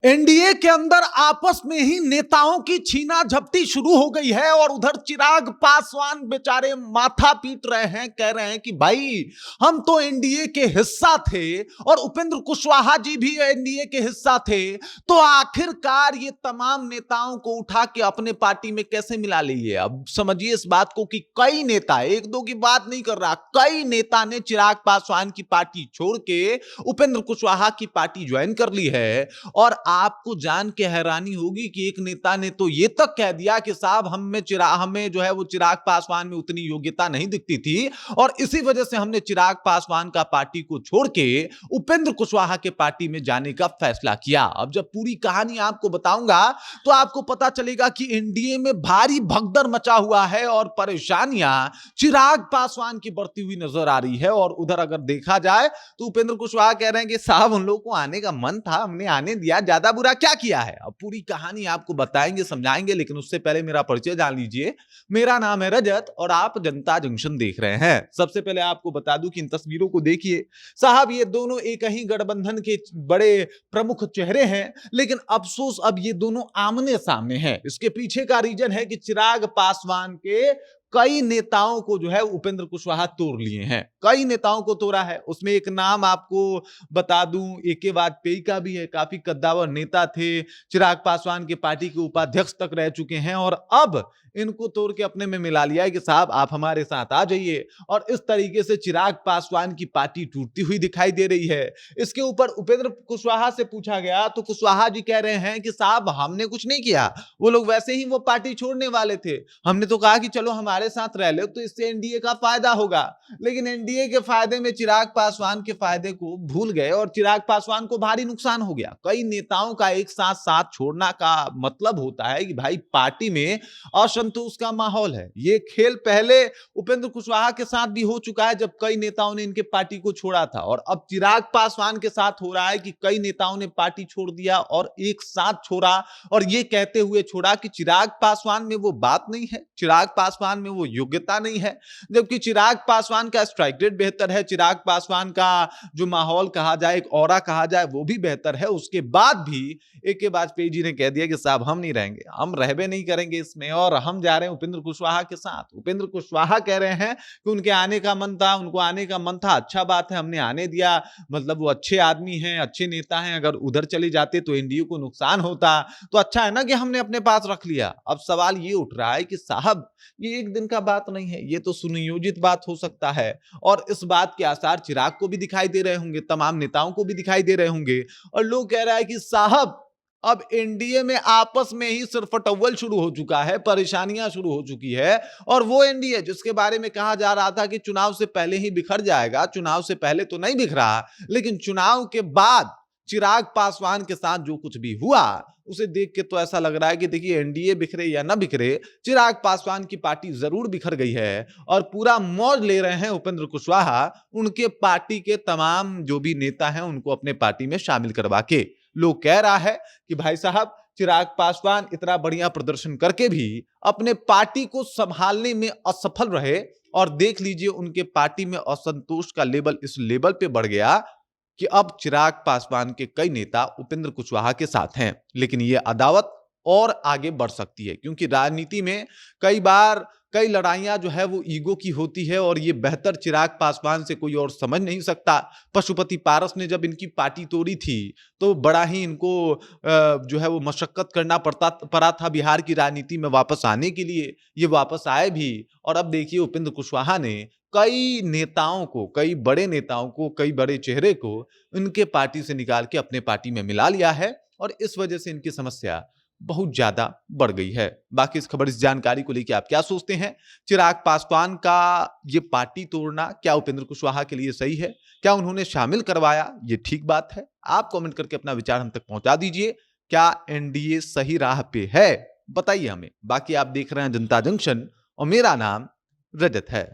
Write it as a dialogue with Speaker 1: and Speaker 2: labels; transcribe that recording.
Speaker 1: NDA के अंदर आपस में ही नेताओं की छीना झपटी शुरू हो गई है और उधर चिराग पासवान बेचारे माथा पीट रहे हैं, कह रहे हैं कि भाई हम तो एनडीए के हिस्सा थे और उपेंद्र कुशवाहा जी भी एनडीए के हिस्सा थे, तो आखिरकार ये तमाम नेताओं को उठा के अपने पार्टी में कैसे मिला लिए। अब समझिए इस बात को कि कई नेता, एक दो की बात नहीं कर रहा, कई नेता ने चिराग पासवान की पार्टी छोड़ के उपेंद्र कुशवाहा की पार्टी ज्वाइन कर ली है। और आपको जान के हैरानी होगी कि एक नेता ने तो ये तक कह दिया कि साहब हमें जो है वो चिराग पासवान में उतनी योग्यता नहीं दिखती थी और इसी वजह से हमने चिराग पासवान का पार्टी को छोड़ के उपेंद्र कुशवाहा के पार्टी में जाने का फैसला किया। अब जब पूरी कहानी आपको बताऊंगा तो आपको पता चलेगा कि एनडीए में भारी भगदड़ मचा हुआ है और परेशानियां चिराग पासवान की बढ़ती हुई नजर आ रही है। और उधर अगर देखा जाए तो उपेंद्र कुशवाहा कह रहे हैं कि साहब उन लोगों को आने का मन था, हमने आने दिया, ज्यादा बुरा क्या किया है। अब पूरी कहानी आपको बताएंगे, समझाएंगे, लेकिन उससे पहले मेरा परिचय जान लीजिए। मेरा नाम है रजत और आप जनता जंक्शन देख रहे हैं। सबसे पहले आपको बता दूं कि इन तस्वीरों को देखिए साहब, ये दोनों एक ही गठबंधन के बड़े प्रमुख चेहरे हैं, लेकिन अफसोस अब ये दोनों आमने सामने हैं। इसके पीछे का रीजन है कि चिराग पासवान के कई नेताओं को जो है उपेंद्र कुशवाहा तोड़ लिए हैं, कई नेताओं को तोड़ा है। उसमें एक नाम आपको बता दूं, एके वाजपेयी का भी है, काफी कद्दावर नेता थे, चिराग पासवान के पार्टी के उपाध्यक्ष तक रह चुके हैं और अब इनको तोड़ के अपने में मिला लिया है कि साहब आप हमारे साथ आ जाइए। और इस तरीके से चिराग पासवान की पार्टी टूटती हुई दिखाई दे रही है। इसके ऊपर उपेंद्र कुशवाहा से पूछा गया तो कुशवाहा जी कह रहे हैं कि साहब हमने कुछ नहीं किया, वो लोग वैसे ही वो पार्टी छोड़ने वाले थे, हमने तो कहा कि चलो हमारे साथ रह लो तो इससे एनडीए का फायदा होगा। लेकिन एनडीए के फायदे में चिराग पासवान के फायदे को भूल गए और चिराग पासवान को भारी नुकसान हो गया। कई नेताओं का एक साथ साथ छोड़ना का मतलब होता है कि भाई पार्टी में असंतोष का माहौल है। ये खेल पहले उपेंद्र कुशवाहा के साथ भी हो चुका है जब कई नेताओं ने इनके पार्टी को छोड़ा था, और अब चिराग पासवान के साथ हो रहा है कि कई नेताओं ने पार्टी छोड़ दिया और एक साथ छोड़ा, और ये कहते हुए छोड़ा कि चिराग पासवान में वो बात नहीं है, चिराग पासवान में वो योग्यता नहीं है। जबकि चिराग पासवान का स्ट्राइक रेट बेहतर है, चिराग पासवान का जो माहौल कहा जाए, एक ऑरा कहा जाए, वो भी बेहतर है। उसके बाद भी ए.के. वाजपेयी जी ने कह दिया कि साहब हम नहीं रहेंगे, हम रहबे नहीं करेंगे इसमें और हम जा रहे हैं उपेंद्र कुशवाहा के साथ। उपेंद्र कुशवाहा कह रहे हैं कि उनके आने का मन था, उनको आने का मन था, अच्छा बात है, हमने आने दिया, मतलब वो अच्छे आदमी हैं, अच्छे नेता हैं, अगर उधर चले जाते तो एनडीए को नुकसान होता, तो अच्छा है ना कि हमने अपने पास रख लिया। अब सवाल ये उठ रहा है कि साहब ये एक दिन का बात नहीं है, ये तो सुनियोजित बात हो सकता है, और इस बात के आसार चिराग को भी दिखाई दे रहे होंगे, तमाम नेताओं को भी दिखाई दे रहे होंगे। और लोग कह रहा है कि साहब अब एनडीए में आपस में ही सिरफटव्वल शुरू हो चुका है, परेशानियां शुरू हो चुकी है। और वो एनडीए जिसके बारे में कहा जा रहा था कि चुनाव से पहले ही बिखर जाएगा, चुनाव से पहले तो नहीं बिखरा, लेकिन चुनाव के बाद चिराग पासवान के साथ जो कुछ भी हुआ उसे देख के तो ऐसा लग रहा है कि देखिए एनडीए बिखरे या ना बिखरे, चिराग पासवान की पार्टी जरूर बिखर गई है और पूरा मौज ले रहे हैं उपेंद्र कुशवाहा उनके पार्टी के तमाम जो भी नेता हैं उनको अपने पार्टी में शामिल करवा के। लोग कह रहा है कि भाई साहब चिराग पासवान इतना बढ़िया प्रदर्शन करके भी अपने पार्टी को संभालने में असफल रहे, और देख लीजिए उनके पार्टी में असंतोष का लेवल इस लेवल पे बढ़ गया कि अब चिराग पासवान के कई नेता उपेंद्र कुशवाहा के साथ हैं। लेकिन यह अदावत और आगे बढ़ सकती है, क्योंकि राजनीति में कई बार कई लड़ाइयां जो है वो ईगो की होती है, और ये बेहतर चिराग पासवान से कोई और समझ नहीं सकता। पशुपति पारस ने जब इनकी पार्टी तोड़ी थी तो बड़ा ही इनको जो है वो मशक्कत करना पड़ा था बिहार की राजनीति में वापस आने के लिए। ये वापस आए भी, और अब देखिए उपेंद्र कुशवाहा ने कई नेताओं को, कई बड़े नेताओं को, कई बड़े चेहरे को इनके पार्टी से निकाल के अपने पार्टी में मिला लिया है, और इस वजह से इनकी समस्या बहुत ज्यादा बढ़ गई है। बाकी इस खबर, इस जानकारी को लेकर आप क्या सोचते हैं? चिराग पासवान का ये पार्टी तोड़ना क्या उपेंद्र कुशवाहा के लिए सही है? क्या उन्होंने शामिल करवाया ये ठीक बात है? आप कमेंट करके अपना विचार हम तक पहुंचा दीजिए। क्या एनडीए सही राह पे है? बताइए हमें। बाकी आप देख रहे हैं जनता जंक्शन और मेरा नाम रजत है।